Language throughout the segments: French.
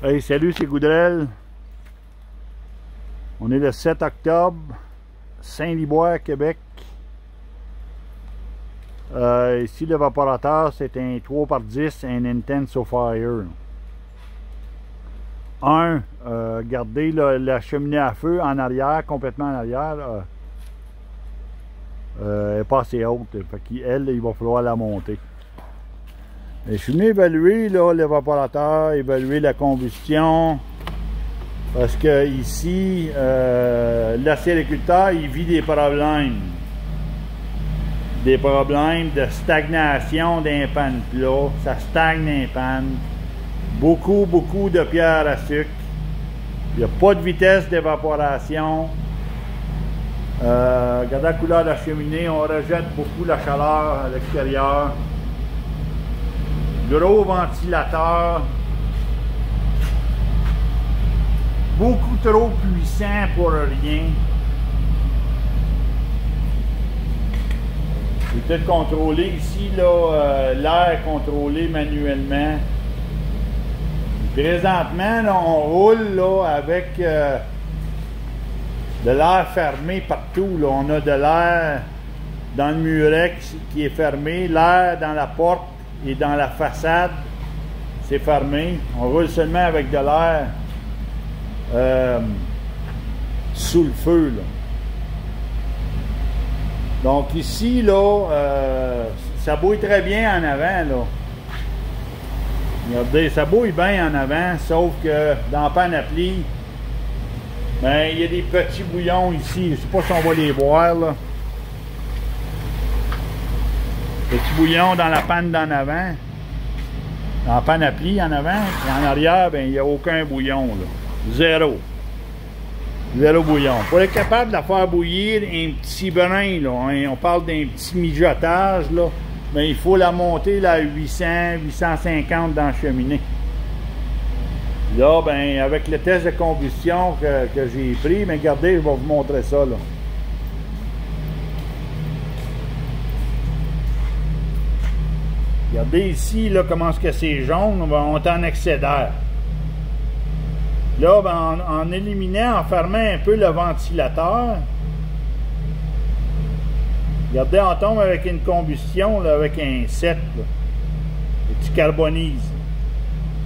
Hey, salut, c'est Goudrel. On est le 7 octobre, Saint-Liboire, Québec. Ici, l'évaporateur, c'est un 3x10, un Intenso Fire. Regardez la cheminée à feu en arrière, complètement en arrière. Elle n'est pas assez haute. Fait qu'elle, il va falloir la monter. Et je suis venu évaluer l'évaporateur, évaluer la combustion. Parce que ici, l'acériculteur, il vit des problèmes. Des problèmes de stagnation d'un panne plat. Ça stagne d'un panne. Beaucoup de pierres à sucre. Il n'y a pas de vitesse d'évaporation. Regardez la couleur de la cheminée. On rejette beaucoup la chaleur à l'extérieur. Gros ventilateur. Beaucoup trop puissant pour rien. Je vais peut-être contrôler ici l'air contrôlé manuellement. Présentement, là, on roule avec de l'air fermé partout. Là. On a de l'air dans le muret qui est fermé, l'air dans la porte et dans la façade, c'est fermé. On roule seulement avec de l'air sous le feu. Là. Donc ici, ça bouille très bien en avant. Là. Regardez, ça bouille bien en avant, sauf que dans la panoplie, ben, il y a des petits bouillons ici. Je ne sais pas si on va les voir. Là. Petits bouillons dans la panne d'en avant. Dans la panoplie en avant. Et en arrière, ben, il n'y a aucun bouillon. Là. Zéro. Zéro bouillon. Pour être capable de la faire bouillir un petit brin, là, hein, on parle d'un petit mijotage, là, ben, il faut la monter là, à 800, 850 dans la cheminée. Là, ben, avec le test de combustion que j'ai pris, mais regardez, je vais vous montrer ça. Là. Regardez ici, là, comment est-ce que c'est jaune, on est en excès d'air. Là, ben, en éliminant, en fermant un peu le ventilateur, regardez, on tombe avec une combustion, là, avec un 7, là, et tu carbonises.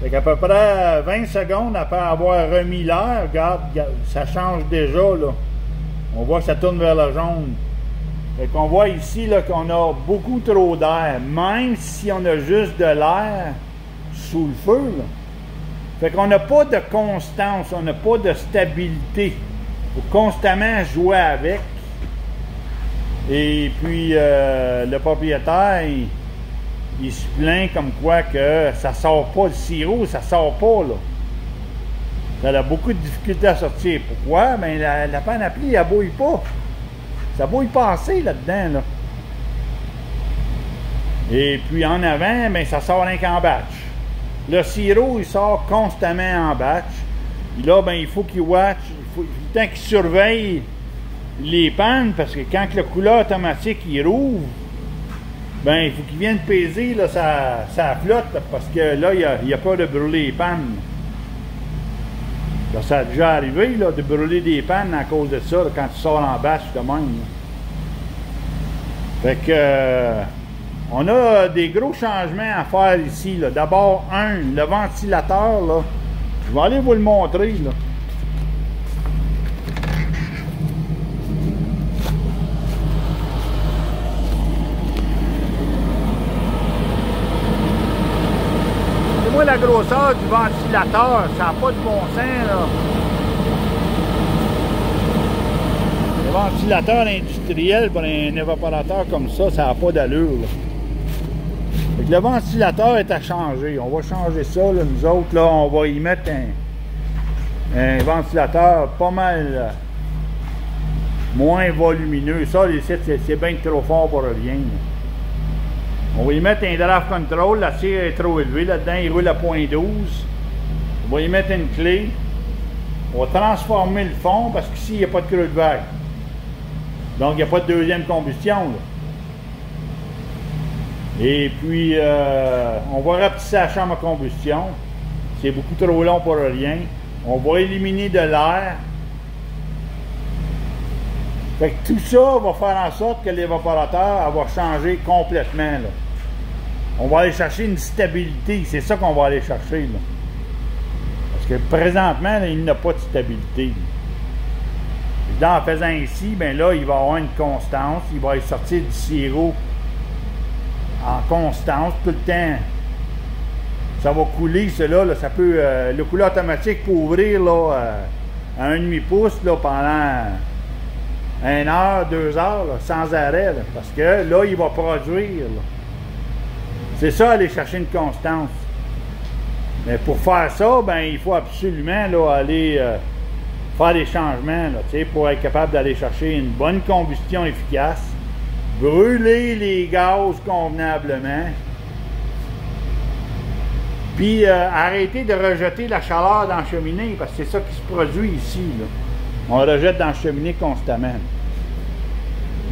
Fait qu'à peu près 20 secondes après avoir remis l'air, regarde, ça change déjà, là. On voit que ça tourne vers le jaune. Fait qu'on voit ici, là, qu'on a beaucoup trop d'air, même si on a juste de l'air sous le feu, là. Fait qu'on n'a pas de constance, on n'a pas de stabilité. Il faut constamment jouer avec. Et puis, le propriétaire, il se plaint comme quoi que ça sort pas, le sirop, ça sort pas, là. Ça a beaucoup de difficultés à sortir. Pourquoi? Ben, la panoplie, elle bouille pas. Ça bouille pas assez là-dedans, là. Et puis, en avant, ben, ça sort rien qu'en batch. Le sirop, il sort constamment en batch. Et là, ben, il faut qu'il watch, tant qu'il surveille les pannes, parce que quand le couleur automatique il rouvre, ben, il faut qu'il vienne peser là, ça flotte, là, parce que là, il y a peur de brûler les pannes. Là, ça a déjà arrivé là, de brûler des pannes à cause de ça, là, quand tu sors en batch de même. Là. Fait que on a des gros changements à faire ici. D'abord, le ventilateur, là, je vais aller vous le montrer. Là. C'est moi la grosseur du ventilateur, ça n'a pas de bon sens. Là. Le ventilateur industriel pour un évaporateur comme ça n'a pas d'allure. Là. Fait que le ventilateur est à changer. On va changer ça, là, nous autres. Là, on va y mettre un ventilateur pas mal moins volumineux. Ça, c'est bien trop fort pour rien. Là. On va y mettre un draft control. La cire est trop élevée. Là-dedans, il roule à 0.12. On va y mettre une clé. On va transformer le fond parce qu'ici, il n'y a pas de creux de vague. Donc, il n'y a pas de deuxième combustion. Là. Et puis, on va rapetisser la chambre à combustion. c'est beaucoup trop long pour rien. On va éliminer de l'air. Fait que tout ça va faire en sorte que l'évaporateur va changer complètement, là. On va aller chercher une stabilité, c'est ça qu'on va aller chercher, là. Parce que présentement, là, il n'a pas de stabilité. En faisant ici, ben là, il va avoir une constance, il va sortir du sirop en constance tout le temps. Ça va couler, cela, là, ça peut. Le couleur automatique peut ouvrir là, à 1,5 pouce là, pendant 1 heure, 2 heures, là, sans arrêt, là, parce que là, il va produire. C'est ça, aller chercher une constance. Mais pour faire ça, ben, il faut absolument là, aller faire des changements là, pour être capable d'aller chercher une bonne combustion efficace, brûler les gaz convenablement, puis arrêter de rejeter la chaleur dans la cheminée, parce que c'est ça qui se produit ici, là. On rejette dans la cheminée constamment.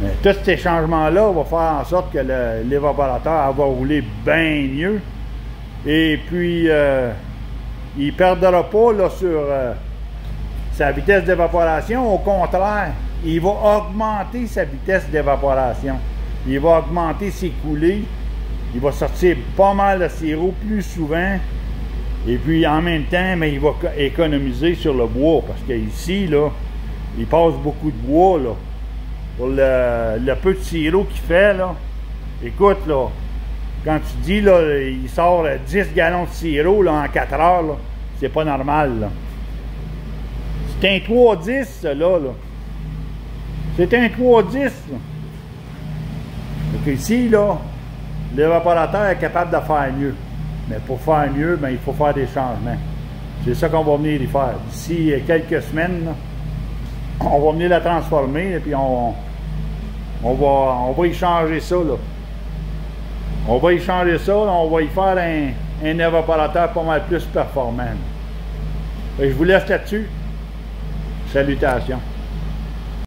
Mais tous ces changements-là vont faire en sorte que l'évaporateur va rouler bien mieux. Et puis, il ne perdra pas là, sur sa vitesse d'évaporation. Au contraire, il va augmenter sa vitesse d'évaporation. Il va augmenter ses coulées. Il va sortir pas mal de sirop plus souvent. Et puis, en même temps, mais il va économiser sur le bois. Parce qu'ici, là, il passe beaucoup de bois, là. Pour le peu de sirop qu'il fait, là. Écoute, là, quand tu dis, là, il sort 10 gallons de sirop, là, en 4 heures, là, c'est pas normal, là. C'est un 3-10, ça, là. C'est un 3-10, là. Donc ici, là, l'évaporateur est capable de faire mieux. Mais pour faire mieux, ben, il faut faire des changements. C'est ça qu'on va venir y faire. D'ici quelques semaines, là, on va venir la transformer et puis on va y changer ça, là. On va y changer ça, là, on va y faire un évaporateur pas mal plus performant. Et je vous laisse là-dessus. Salutations.